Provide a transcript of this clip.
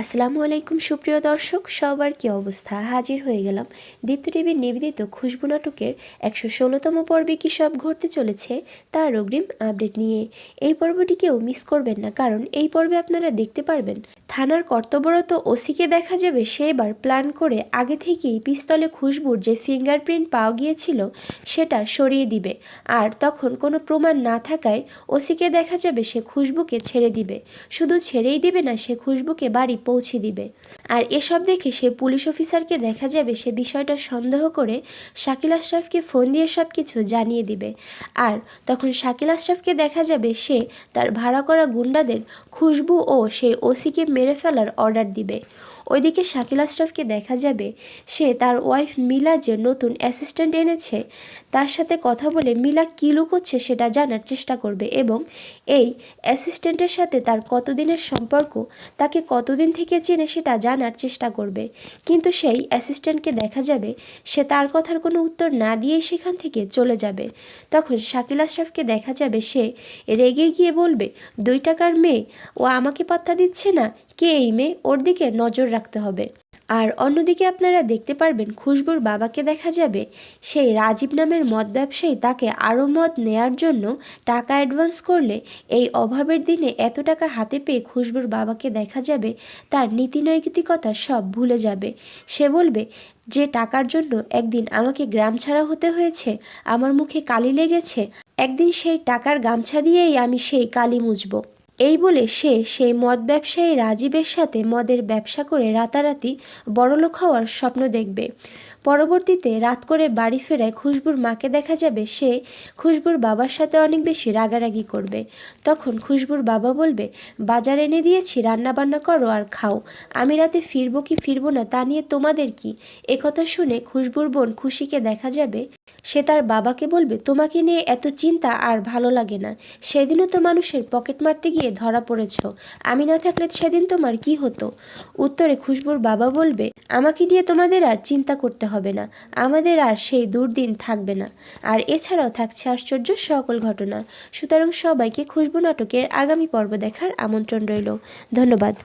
আসসালামু আলাইকুম সুপ্রিয় দর্শক, সবার কি অবস্থা? হাজির হয়ে গেলাম দীপ্তি টিভির নিবেদিত খুশবু নাটকের 116তম পর্বে কি সব ঘটতে চলেছে তার অগ্রিম আপডেট নিয়ে। এই পর্বটি কেউ মিস করবেন না, কারণ এই পর্বে আপনারা দেখতে পারবেন থানার কর্তব্যরত ওসিকে দেখা যাবে সে এবার প্ল্যান করে আগে থেকেই পিস্তলে খুশবুর যে ফিঙ্গারপ্রিন্ট পাওয়া গিয়েছিল সেটা সরিয়ে দিবে। আর তখন কোনো প্রমাণ না থাকায় ওসিকে দেখা যাবে সে খুশবুকে ছেড়ে দিবে। শুধু ছেড়েই দিবে না, সে খুশবুকে বাড়ি পৌঁছে দিবে। আর এসব দেখে সে পুলিশ অফিসারকে দেখা যাবে সে বিষয়টা সন্দেহ করে শাকিল আশরাফকে ফোন দিয়ে সব কিছু জানিয়ে দিবে। আর তখন শাকিল আশরাফকে দেখা যাবে সে তার ভাড়া করা গুন্ডাদের খুশবু ও সেই ওসিকে মেরে ফেলার অর্ডার দিবে। ওইদিকে শাকিল আশরাফকে দেখা যাবে সে তার ওয়াইফ মিলা যে নতুন অ্যাসিস্ট্যান্ট এনেছে তার সাথে কথা বলে মিলা কী লুকোচ্ছে সেটা জানার চেষ্টা করবে, এবং এই অ্যাসিস্ট্যান্টের সাথে তার কতদিনের সম্পর্ক, তাকে কতদিন থেকে চেনে সেটা জানার চেষ্টা করবে। কিন্তু সেই অ্যাসিস্ট্যান্টকে দেখা যাবে সে তার কথার কোনো উত্তর না দিয়েই সেখান থেকে চলে যাবে। তখন শাকিল আশরাফকে দেখা যাবে সে রেগে গিয়ে বলবে, 2 টাকার মেয়ে, ও আমাকে পাত্তা দিচ্ছে না, কে এই মেয়ে, ওর দিকে নজর রাখতে হবে। আর অন্যদিকে আপনারা দেখতে পারবেন খুশবুর বাবাকে দেখা যাবে সেই রাজীব নামের মদ ব্যবসায়ী তাকে আরও মদ নেয়ার জন্য টাকা অ্যাডভান্স করলে এই অভাবের দিনে এত টাকা হাতে পেয়ে খুশবুর বাবাকে দেখা যাবে তার নীতিনৈতিকতা সব ভুলে যাবে। সে বলবে, যে টাকার জন্য একদিন আমাকে গ্রাম ছাড়া হতে হয়েছে, আমার মুখে কালি লেগেছে, একদিন সেই টাকার গামছা দিয়েই আমি সেই কালি মুছব। এই বলে সে সেই মদ ব্যবসায়ী রাজীবের সাথে মদের ব্যবসা করে রাতারাতি বড়লোক হওয়ার স্বপ্ন দেখবে। পরবর্তীতে রাত করে বাড়ি ফেরায় খুশবুর মাকে দেখা যাবে সে খুশবুর বাবার সাথে অনেক বেশি রাগারাগি করবে। তখন খুশবুর বাবা বলবে, বাজার এনে দিয়েছি, রান্নাবান্না করো আর খাও, আমি রাতে ফিরবো কি ফিরবো না তা নিয়ে তোমাদের কি। একথা শুনে খুশবুর বোন খুশিকে দেখা যাবে সে তার বাবাকে বলবে, তোমাকে নিয়ে এত চিন্তা আর ভালো লাগে না, সেদিনও তো মানুষের পকেট মারতে গিয়ে ধরা পড়েছ, আমি না থাকলে সেদিন তোমার কি হতো। উত্তরে খুশবুর বাবা বলবে, আমাকে নিয়ে তোমাদের আর চিন্তা করতে হবে না, আমাদের আর সেই দুর্দিন থাকবে না। আর এছাড়াও থাকছে আশ্চর্য সকল ঘটনা। সুতরাং সবাইকে খুশবু নাটকের আগামী পর্ব দেখার আমন্ত্রণ রইল। ধন্যবাদ।